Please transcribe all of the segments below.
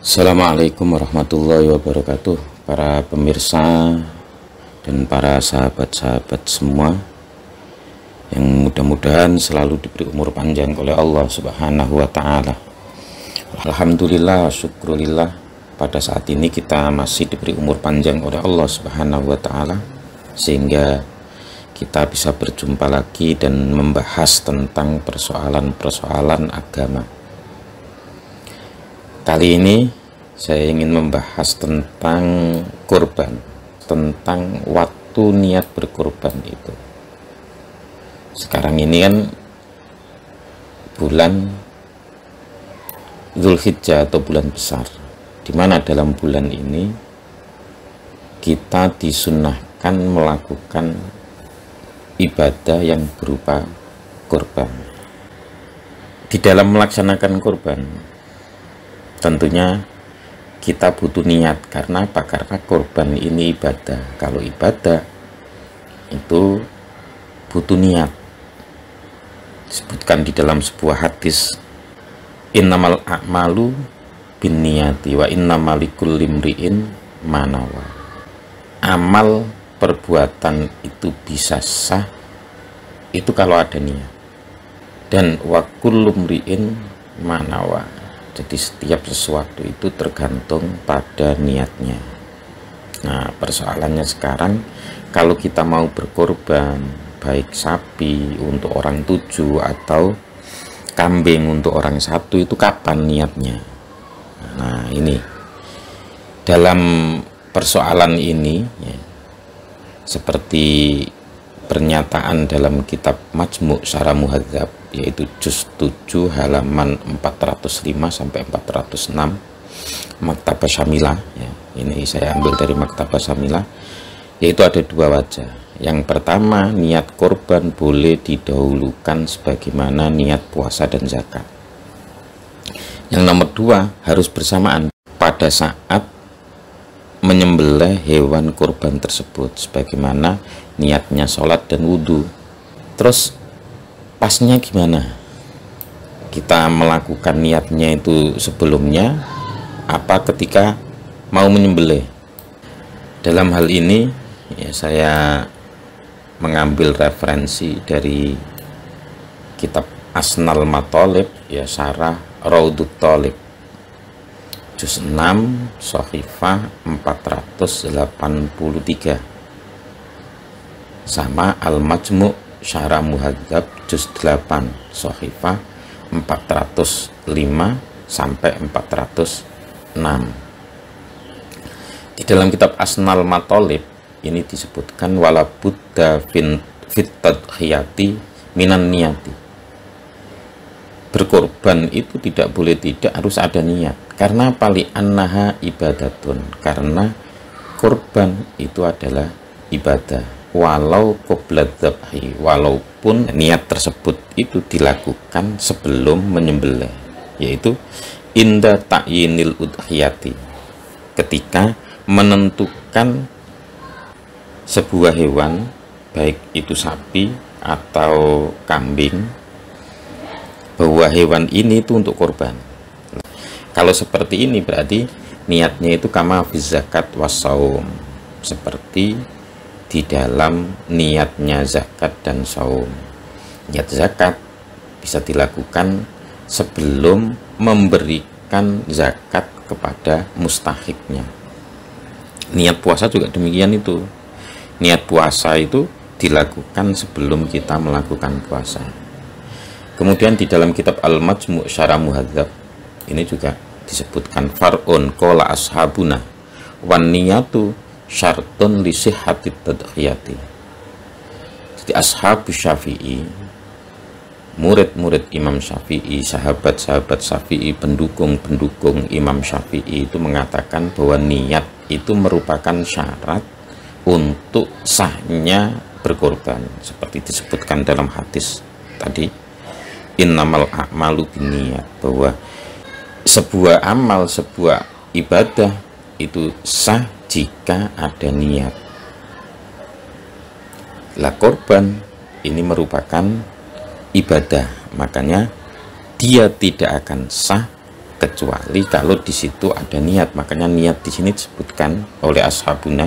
Assalamualaikum warahmatullahi wabarakatuh, para pemirsa dan para sahabat-sahabat semua yang mudah-mudahan selalu diberi umur panjang oleh Allah Subhanahu wa Ta'ala. Alhamdulillah, syukurillah, pada saat ini kita masih diberi umur panjang oleh Allah Subhanahu wa Ta'ala, sehingga kita bisa berjumpa lagi dan membahas tentang persoalan-persoalan agama. Kali ini saya ingin membahas tentang kurban, tentang waktu niat berkurban itu. Sekarang ini kan bulan Dzulhijjah atau bulan besar, di mana dalam bulan ini kita disunnahkan melakukan ibadah yang berupa kurban. Di dalam melaksanakan kurban, tentunya kita butuh niat. Karena apa? Karena kurban ini ibadah. Kalau ibadah itu butuh niat. Disebutkan di dalam sebuah hadis, innamal a'malu binniyati wa innamal likulli imri'in ma nawa. Amal perbuatan itu bisa sah itu kalau ada niat. Dan wa kullu imri'in ma nawa. Jadi setiap sesuatu itu tergantung pada niatnya. Nah, persoalannya sekarang, kalau kita mau berkorban, baik sapi untuk orang 7 atau kambing untuk orang 1, itu kapan niatnya? Nah, ini dalam persoalan ini ya, seperti pernyataan dalam kitab Majmu' Syarah Muhadzab, yaitu juz 7 halaman 405 sampai 406 Maktabah Syamilah ya. Ini saya ambil dari Maktabah Syamilah, yaitu ada dua wajah. Yang pertama, niat korban boleh didahulukan sebagaimana niat puasa dan zakat. Yang nomor dua, harus bersamaan pada saat menyembelih hewan kurban tersebut, sebagaimana niatnya sholat dan wudhu. Terus pasnya gimana? Kita melakukan niatnya itu sebelumnya apa ketika mau menyembelih? Dalam hal ini ya, saya mengambil referensi dari kitab Asnal Matolib ya, Syarah Raudut Tholib, juz 6 Shahifah 483, sama Al-Majmu' Syarah Muhadzab juz 8 Shahifah 405 sampai 406. Di dalam kitab Asnal Matolib ini disebutkan wala budda fit tadhiyati minan niyati. Berkorban itu tidak boleh tidak, harus ada niat. Karena pali annaha ibadatun, karena korban itu adalah ibadah. Walau qoblad dzabhi, walaupun niat tersebut itu dilakukan sebelum menyembelih, yaitu inda ta'yinil udhiyati, ketika menentukan sebuah hewan, baik itu sapi atau kambing, bahwa hewan ini itu untuk korban. Kalau seperti ini berarti niatnya itu kama fi zakat wasaum, seperti di dalam niatnya zakat dan saum. Niat zakat bisa dilakukan sebelum memberikan zakat kepada mustahiknya. Niat puasa juga demikian itu. Niat puasa itu dilakukan sebelum kita melakukan puasa. Kemudian di dalam kitab Al-Majmu' Syarah Muhadzab ini juga disebutkan far'un qala ashabuna wan niyatu syartun li sihhatit tadhiyati. Jadi ashab Syafi'i, murid-murid Imam Syafi'i, sahabat-sahabat Syafi'i, pendukung-pendukung Imam Syafi'i itu mengatakan bahwa niat itu merupakan syarat untuk sahnya berkorban, seperti disebutkan dalam hadis tadi, innamal a'malu binniyat, bahwa sebuah amal, sebuah ibadah itu sah jika ada niat. Lah korban ini merupakan ibadah, makanya dia tidak akan sah kecuali kalau di situ ada niat. Makanya niat di sini disebutkan oleh ashabuna,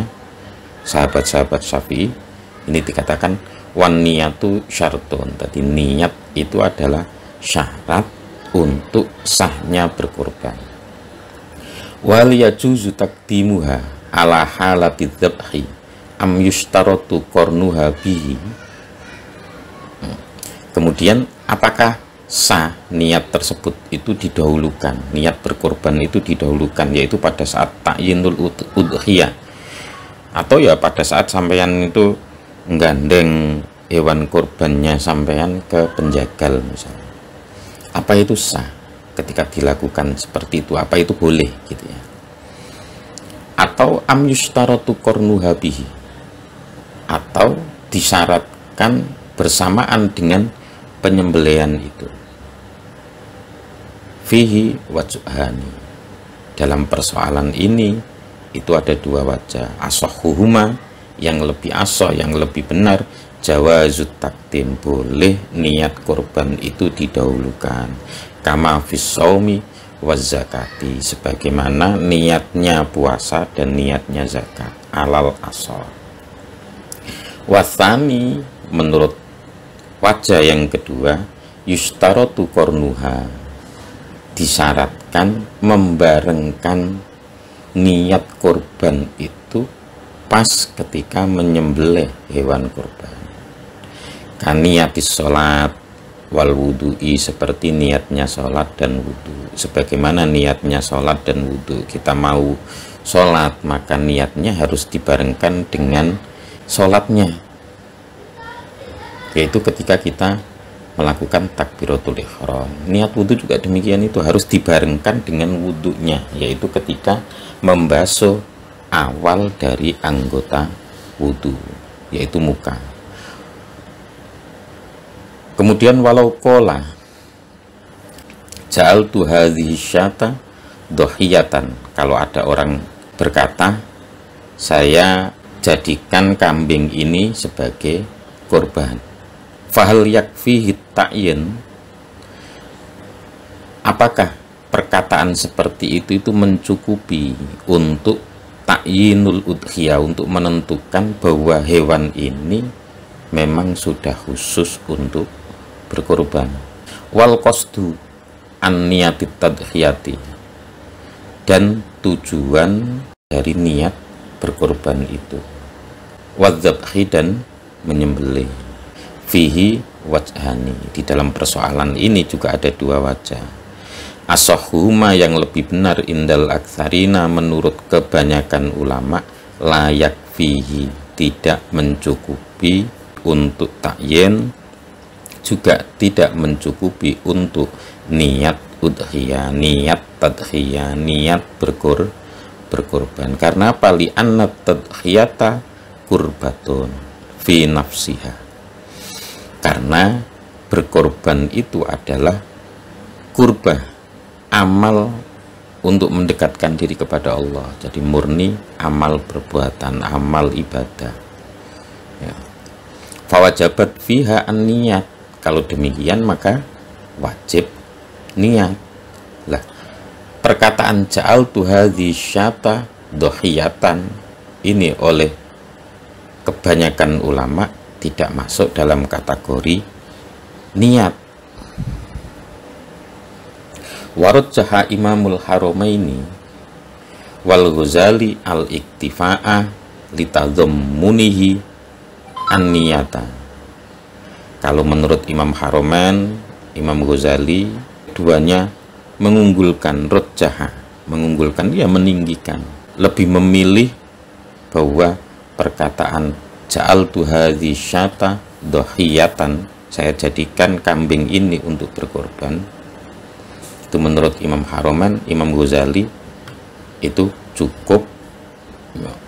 sahabat-sahabat Syafi'i, ini dikatakan wan niyatu syartun. Tadi niat itu adalah syarat untuk sahnya berkorban. Wal yajuzu taqdimuha ala halati dzabhi am yustaratu qarnuha bihi. Kemudian apakah sah niat tersebut itu didahulukan, niat berkorban itu didahulukan, yaitu pada saat ta'yinul udhiyah, atau ya pada saat sampeyan itu menggandeng hewan korbannya sampeyan ke penjagal misalnya. Apa itu sah ketika dilakukan seperti itu? Apa itu boleh gitu ya? Atau am yustaratu qarnuha bihi, atau disyaratkan bersamaan dengan penyembelihan itu. Fihi wajhani, dalam persoalan ini itu ada dua wajah. Asohuhuma, yang lebih asoh, yang lebih benar, jawazut takdim, boleh niat korban itu didahulukan, kama fis shaumi waz zakati, sebagaimana niatnya puasa dan niatnya zakat, alal asoh. Wasani, menurut wajah yang kedua, yustaratu kornuha, disyaratkan membarengkan niat korban itu pas ketika menyembelih hewan korban. Kaniatis sholat wal wudu'i, seperti niatnya sholat dan wudu. Sebagaimana niatnya sholat dan wudu, kita mau sholat maka niatnya harus dibarengkan dengan sholatnya, yaitu ketika kita melakukan takbiratul ihram. Niat wudhu juga demikian, itu harus dibarengkan dengan wudhunya, yaitu ketika membasuh awal dari anggota wudhu, yaitu muka. Kemudian walau kola ja'altu hadhihi syata dohiyatan, kalau ada orang berkata, saya jadikan kambing ini sebagai korban. Fahal yakfihi ta'yin, apakah perkataan seperti itu mencukupi untuk ta'yinul udhiyah, untuk menentukan bahwa hewan ini memang sudah khusus untuk berkorban. Wal qasdu an niyatit tadhiyati, dan tujuan dari niat berkorban itu, wadzabhi, dan menyembelih. Fihi wajhani, di dalam persoalan ini juga ada dua wajah. Asohuma, yang lebih benar, indal aktsarina, menurut kebanyakan ulama, layak fihi, tidak mencukupi untuk ta'yin, juga tidak mencukupi untuk niat udhiyah, niat tadhiyah, niat berkorban. Karena apa? Li'anna tadhiyata kurbatun fi nafsiha, karena berkorban itu adalah kurbah, amal untuk mendekatkan diri kepada Allah. Jadi murni amal perbuatan, amal ibadah ya. Fawajabat fiha an-niyat, kalau demikian maka wajib niat. Lah, perkataan ja'altu hadhi syata dohiyatan ini oleh kebanyakan ulama tidak masuk dalam kategori niat. Warajjaha Imamul Haramaini wal Ghazali al-iktifa'a litadhammunihi an-niyata. Kalau menurut Imam Haramain, Imam Ghazali, keduanya mengunggulkan, rajjaha, mengunggulkan, dia meninggikan, lebih memilih bahwa perkataan ja'altu hadhi syata dohiyatan, saya jadikan kambing ini untuk berkorban, itu menurut Imam Haramain, Imam Ghazali, itu cukup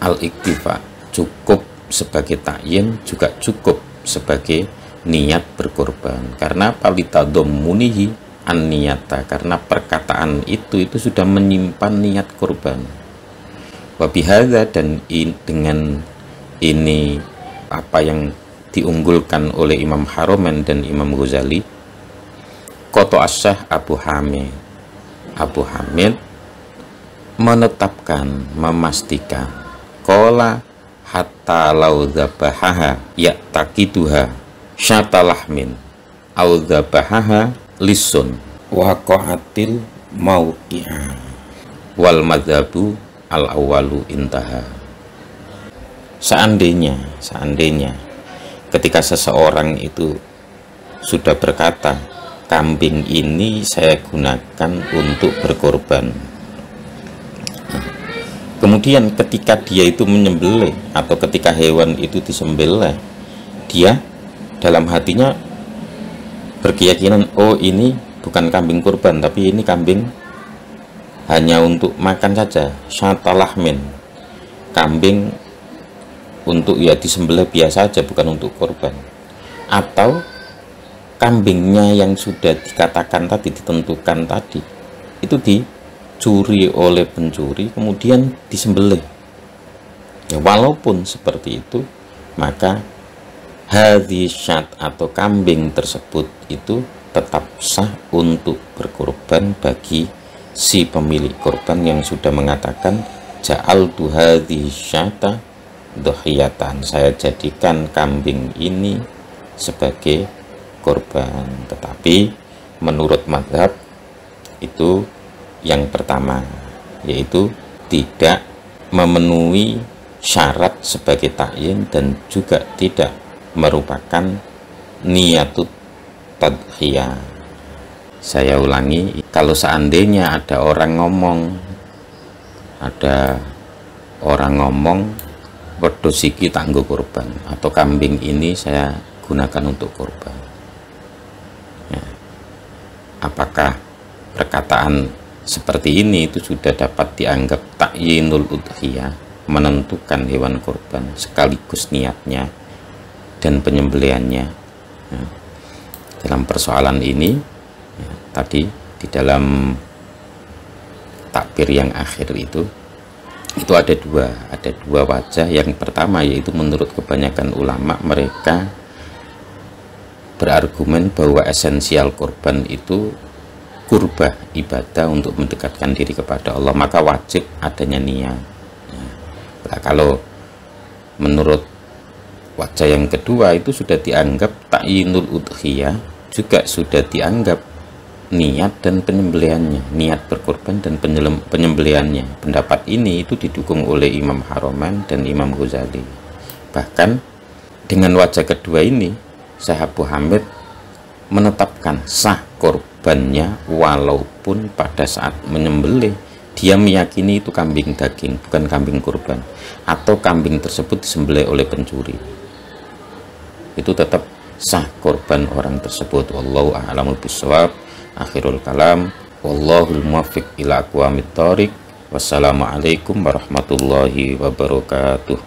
al-iktifa, cukup sebagai ta'yin, juga cukup sebagai niat berkorban. Karena palitadhammunihi an-niyata, karena perkataan itu sudah menyimpan niat korban. Wabihadza, dan dengan ini apa yang diunggulkan oleh Imam Haramain dan Imam Ghazali, Qata Asyah Abu Hamid Abu Hamid menetapkan, memastikan qala hatta lau dzabahaha ya'taqiduha syatalahmin au dzabahaha lisun waqa'atil mauqi'ah wal madhabu al awalu intaha. Seandainya ketika seseorang itu sudah berkata, kambing ini saya gunakan untuk berkorban, kemudian ketika dia itu menyembelih atau ketika hewan itu disembelih, dia dalam hatinya berkeyakinan, oh ini bukan kambing kurban, tapi ini kambing hanya untuk makan saja, syatalahmin, kambing untuk ya disembelih biasa saja, bukan untuk korban. Atau kambingnya yang sudah dikatakan tadi, ditentukan tadi, itu dicuri oleh pencuri kemudian disembelih, ya, walaupun seperti itu, maka hadhisyat atau kambing tersebut itu tetap sah untuk berkorban bagi si pemilik korban yang sudah mengatakan ja'altu hadhisyata dohiyatan, saya jadikan kambing ini sebagai korban. Tetapi menurut mazhab itu yang pertama, yaitu tidak memenuhi syarat sebagai ta'yin dan juga tidak merupakan niyatut tadhiyah. Saya ulangi, kalau seandainya ada orang ngomong wedhus iki tanggo korban, atau kambing ini saya gunakan untuk korban, ya, apakah perkataan seperti ini itu sudah dapat dianggap ta'yinul udhiyah, menentukan hewan korban sekaligus niatnya dan penyembelihannya? Ya, dalam persoalan ini, ya, tadi di dalam takbir yang akhir itu ada dua wajah. Yang pertama yaitu menurut kebanyakan ulama, mereka berargumen bahwa esensial korban itu kurbah, ibadah untuk mendekatkan diri kepada Allah, maka wajib adanya niat. Nah, kalau menurut wajah yang kedua itu sudah dianggap ta'yinul udhiyah, juga sudah dianggap niat dan penyembelihannya, niat berkorban dan penyembelihannya. Pendapat ini itu didukung oleh Imam Haramain dan Imam Ghazali. Bahkan dengan wajah kedua ini, Syekh Abu Hamid menetapkan sah korbannya walaupun pada saat menyembelih dia meyakini itu kambing daging, bukan kambing kurban, atau kambing tersebut disembelih oleh pencuri, itu tetap sah korban orang tersebut. Wallahu a'lamu bishawab. Akhirul kalam, wallahul muwaffiq ila aqwamit thoriq. Wassalamualaikum warahmatullahi wabarakatuh.